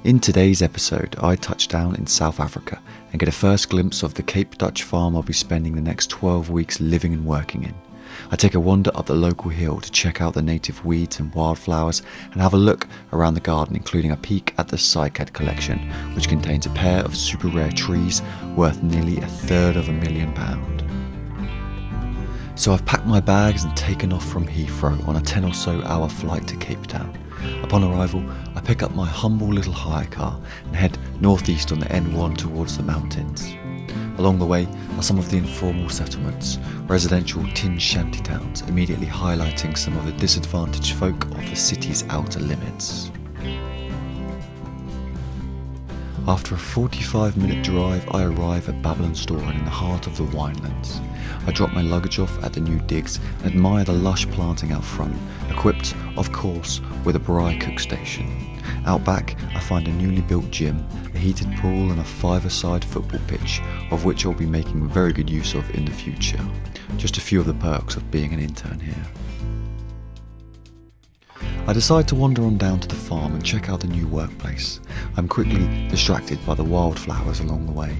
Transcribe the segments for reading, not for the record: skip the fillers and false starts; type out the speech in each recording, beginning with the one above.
In today's episode, I touch down in South Africa and get a first glimpse of the Cape Dutch farm I'll be spending the next 12 weeks living and working in. I take a wander up the local hill to check out the native weeds and wildflowers and have a look around the garden, including a peek at the Cycad Collection, which contains a pair of super rare trees worth nearly £250,000. So I've packed my bags and taken off from Heathrow on a 10 or so hour flight to Cape Town. Upon arrival, I pick up my humble little hire car and head northeast on the N1 towards the mountains. Along the way are some of the informal settlements, residential tin shanty towns, immediately highlighting some of the disadvantaged folk of the city's outer limits. After a 45-minute drive, I arrive at Babylonstoren in the heart of the winelands. I drop my luggage off at the new digs and admire the lush planting out front, equipped, of course, with a braai cook station. Out back, I find a newly built gym, a heated pool and a five-a-side football pitch, of which I'll be making very good use of in the future. Just a few of the perks of being an intern here. I decide to wander on down to the farm and check out the new workplace. I'm quickly distracted by the wildflowers along the way.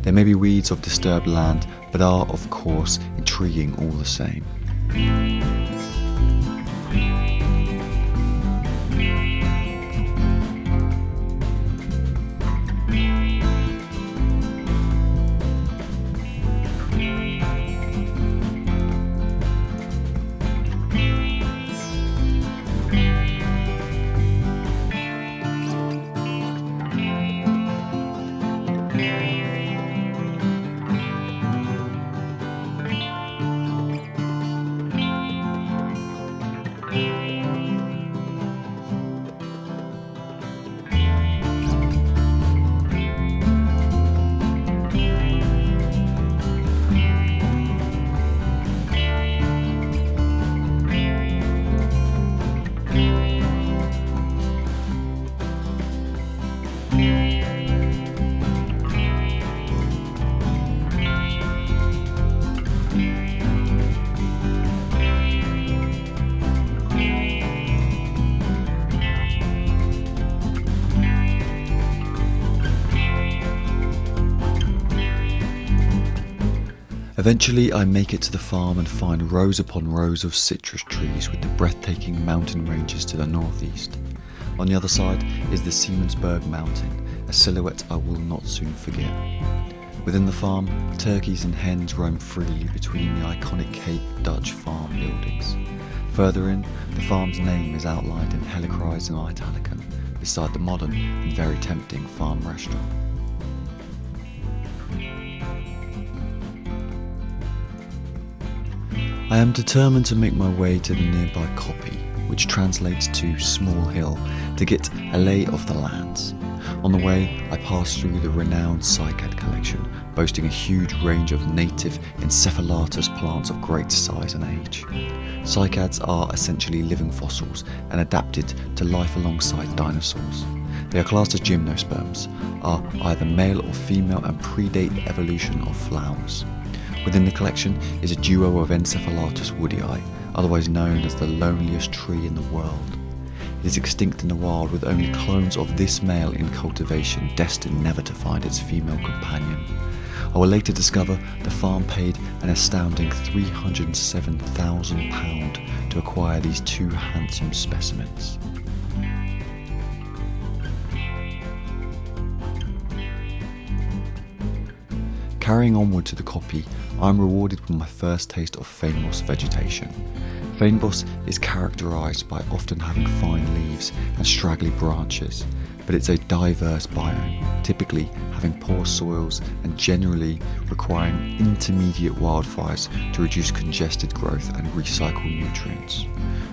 There may be weeds of disturbed land, but are, of course, intriguing all the same. Eventually I make it to the farm and find rows upon rows of citrus trees with the breathtaking mountain ranges to the northeast. On the other side is the Siemensberg Mountain, a silhouette I will not soon forget. Within the farm, turkeys and hens roam freely between the iconic Cape Dutch farm buildings. Further in, the farm's name is outlined in Helicries and Italicum, beside the modern and very tempting farm restaurant. I am determined to make my way to the nearby koppie, which translates to small hill, to get a lay of the lands. On the way, I pass through the renowned Cycad Collection, boasting a huge range of native encephalatus plants of great size and age. Cycads are essentially living fossils and adapted to life alongside dinosaurs. They are classed as gymnosperms, are either male or female and predate the evolution of flowers. Within the collection is a duo of Encephalatus woodii, otherwise known as the loneliest tree in the world. It is extinct in the wild with only clones of this male in cultivation, destined never to find its female companion. I will later discover the farm paid an astounding £307,000 to acquire these two handsome specimens. Carrying onward to the koppie, I am rewarded with my first taste of fynbos vegetation. Fynbos is characterised by often having fine leaves and straggly branches, but it's a diverse biome, typically having poor soils and generally requiring intermediate wildfires to reduce congested growth and recycle nutrients.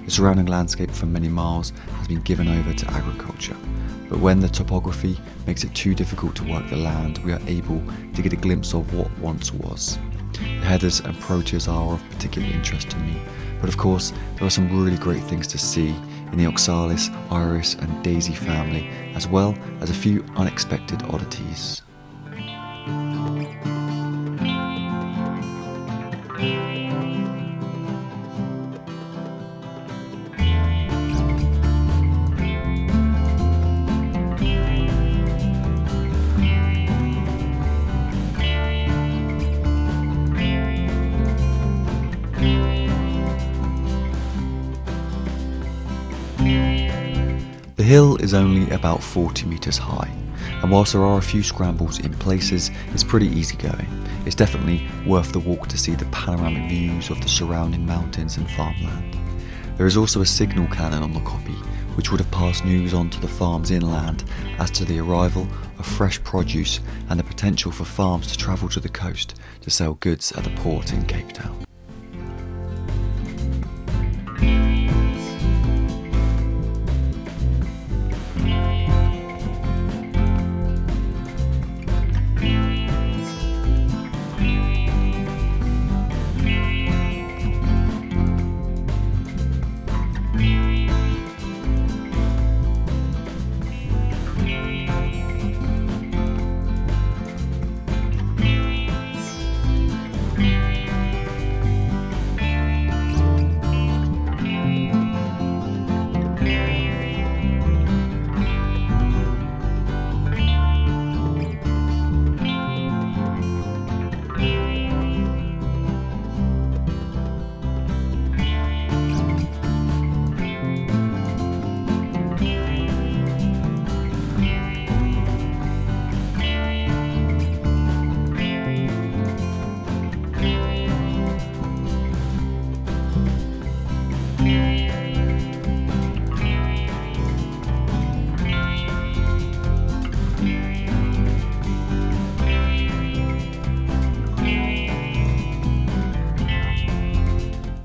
The surrounding landscape for many miles has been given over to agriculture, but when the topography makes it too difficult to work the land, we are able to get a glimpse of what once was. The heathers and proteas are of particular interest to me, but of course there are some really great things to see in the oxalis, iris and daisy family, as well as a few unexpected oddities. hill is only about 40 metres high, and whilst there are a few scrambles in places, it's pretty easy going. It's definitely worth the walk to see the panoramic views of the surrounding mountains and farmland. There is also a signal cannon on the koppie, which would have passed news on to the farms inland as to the arrival of fresh produce and the potential for farms to travel to the coast to sell goods at the port in Cape Town.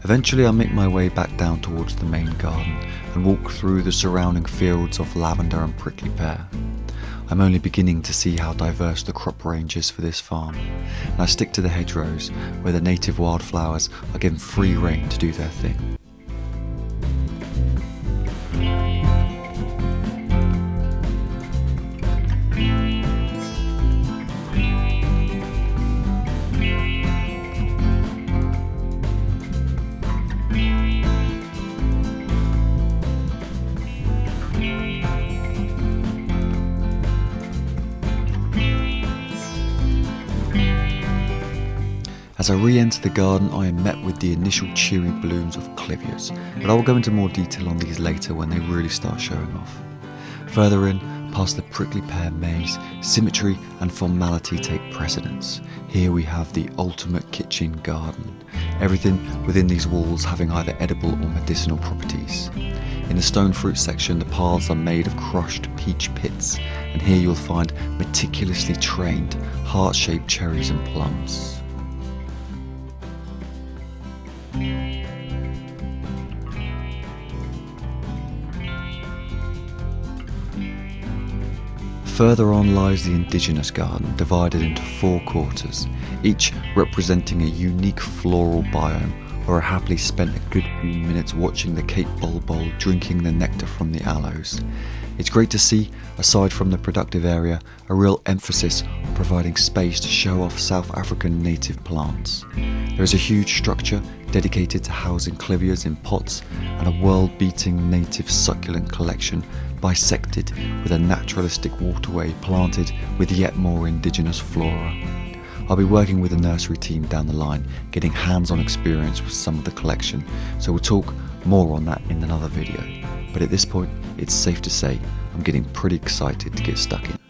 Eventually I make my way back down towards the main garden and walk through the surrounding fields of lavender and prickly pear. I'm only beginning to see how diverse the crop range is for this farm, and I stick to the hedgerows where the native wildflowers are given free rein to do their thing. As I re-enter the garden, I am met with the initial cheery blooms of clivias, but I will go into more detail on these later when they really start showing off. Further in, past the prickly pear maze, symmetry and formality take precedence. Here we have the ultimate kitchen garden, everything within these walls having either edible or medicinal properties. In the stone fruit section, the paths are made of crushed peach pits, and here you'll find meticulously trained, heart-shaped cherries and plums. Further on lies the Indigenous Garden, divided into 4 quarters, each representing a unique floral biome, where I happily spent a good few minutes watching the Cape bulbul drinking the nectar from the aloes. It's great to see, aside from the productive area, a real emphasis on providing space to show off South African native plants. There is a huge structure dedicated to housing clivias in pots and a world-beating native succulent collection bisected with a naturalistic waterway planted with yet more indigenous flora. I'll be working with the nursery team down the line, getting hands-on experience with some of the collection, so we'll talk more on that in another video. But at this point, it's safe to say I'm getting pretty excited to get stuck in.